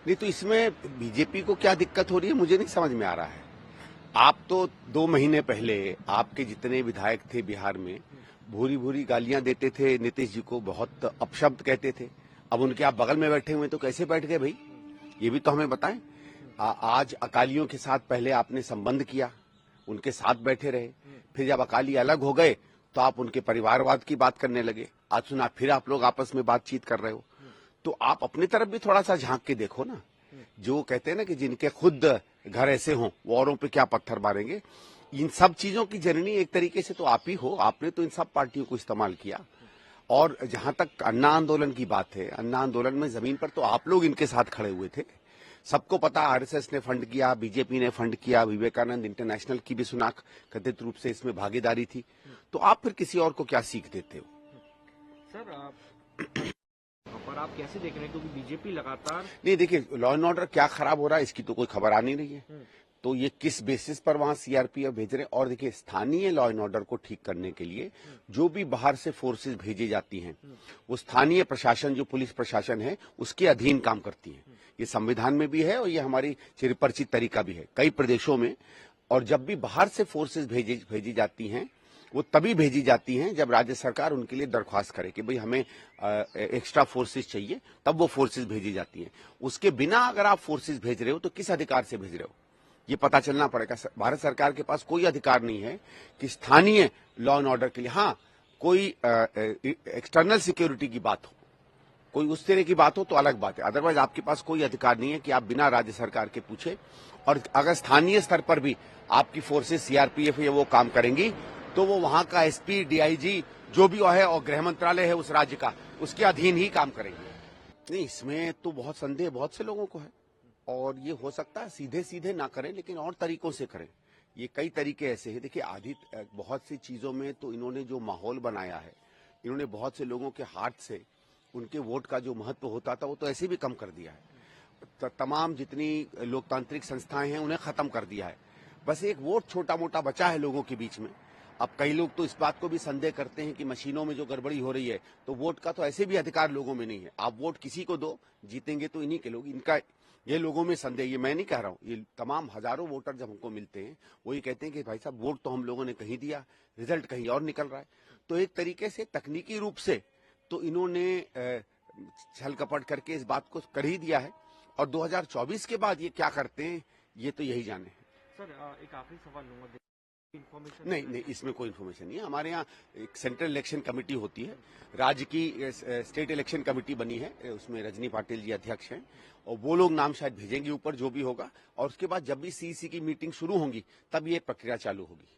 नहीं तो इसमें बीजेपी को क्या दिक्कत हो रही है मुझे नहीं समझ में आ रहा है। आप तो 2 महीने पहले आपके जितने विधायक थे बिहार में भूरी भूरी गालियां देते थे नीतीश जी को, बहुत अपशब्द कहते थे। अब उनके आप बगल में बैठे हुए तो कैसे बैठ गए भाई, ये भी तो हमें बताएं। आज अकालियों के साथ पहले आपने संबंध किया, उनके साथ बैठे रहे, फिर जब अकाली अलग हो गए तो आप उनके परिवारवाद की बात करने लगे। आज सुना फिर आप लोग आपस में बातचीत कर रहे हो। तो आप अपनी तरफ भी थोड़ा सा झांक के देखो ना। जो कहते हैं ना कि जिनके खुद घर ऐसे हों वो औरों पे क्या पत्थर मारेंगे। इन सब चीजों की जननी एक तरीके से तो आप ही हो। आपने तो इन सब पार्टियों को इस्तेमाल किया। और जहां तक अन्ना आंदोलन की बात है, अन्ना आंदोलन में जमीन पर तो आप लोग इनके साथ खड़े हुए थे। सबको पता आरएसएस ने फंड किया, बीजेपी ने फंड किया, विवेकानंद इंटरनेशनल की भी सुनाक कथित रूप से इसमें भागीदारी थी। तो आप फिर किसी और को क्या सीख देते हो? सर पर आप कैसे देख रहे हैं, क्योंकि बीजेपी लगातार नहीं देखिए, लॉ एंड ऑर्डर क्या खराब हो रहा है इसकी तो कोई खबर आ नहीं रही है। तो ये किस बेसिस पर वहां सीआरपीएफ भेज रहे हैं? और देखिए, स्थानीय लॉ एंड ऑर्डर को ठीक करने के लिए जो भी बाहर से फोर्सेस भेजी जाती हैं वो स्थानीय प्रशासन, जो पुलिस प्रशासन है, उसके अधीन काम करती है। ये संविधान में भी है और ये हमारी चिरपरिचित तरीका भी है कई प्रदेशों में। और जब भी बाहर से फोर्सेस भेजी जाती हैं वो तभी भेजी जाती हैं जब राज्य सरकार उनके लिए दरख्वास्त करे कि भाई हमें एक्स्ट्रा फोर्सेस चाहिए, तब वो फोर्सेस भेजी जाती हैं। उसके बिना अगर आप फोर्सेस भेज रहे हो तो किस अधिकार से भेज रहे हो ये पता चलना पड़ेगा। भारत सरकार के पास कोई अधिकार नहीं है कि स्थानीय लॉ एंड ऑर्डर के लिए, हाँ कोई एक्सटर्नल सिक्योरिटी की बात हो, कोई उस तरह की बात हो तो अलग बात है। अदरवाइज आपके पास कोई अधिकार नहीं है कि आप बिना राज्य सरकार के पूछे। और अगर स्थानीय स्तर पर भी आपकी फोर्सेस सीआरपीएफ या वो काम करेंगी तो वो वहां का एसपी, डीआईजी जो भी है और गृह मंत्रालय है उस राज्य का, उसके अधीन ही काम करेंगे। नहीं, इसमें तो बहुत संदेह बहुत से लोगों को है। और ये हो सकता है सीधे सीधे ना करें लेकिन और तरीकों से करें। ये कई तरीके ऐसे हैं। देखिए, आधी बहुत सी चीजों में तो इन्होंने जो माहौल बनाया है, इन्होंने बहुत से लोगों के हाथ से उनके वोट का जो महत्व होता था वो तो ऐसे भी कम कर दिया है। तमाम जितनी लोकतांत्रिक संस्थाएं हैं उन्हें खत्म कर दिया है। बस एक वोट छोटा मोटा बचा है लोगों के बीच में। अब कई लोग तो इस बात को भी संदेह करते हैं कि मशीनों में जो गड़बड़ी हो रही है तो वोट का तो ऐसे भी अधिकार लोगों में नहीं है। आप वोट किसी को दो, जीतेंगे तो इन्हीं के लोग। इनका ये लोगों में संदेह, ये मैं नहीं कह रहा हूं, ये तमाम हजारों वोटर जब हमको मिलते हैं वो ये कहते हैं कि भाई साहब वोट तो हम लोगों ने कहीं दिया, रिजल्ट कहीं और निकल रहा है। तो एक तरीके से तकनीकी रूप से तो इन्होंने छल कपट करके इस बात को कर ही दिया है। और 2024 के बाद ये क्या करते हैं ये तो यही जाने। सर एक आखिरी सवाल लूंगा, इन्फॉर्मेशन नहीं, इसमें कोई इन्फॉर्मेशन नहीं है। हमारे यहाँ एक सेंट्रल इलेक्शन कमेटी होती है, राज्य की स्टेट इलेक्शन कमेटी बनी है, उसमें रजनी पाटिल जी अध्यक्ष हैं और वो लोग नाम शायद भेजेंगे ऊपर जो भी होगा। और उसके बाद जब भी सीईसी की मीटिंग शुरू होंगी तब ये प्रक्रिया चालू होगी।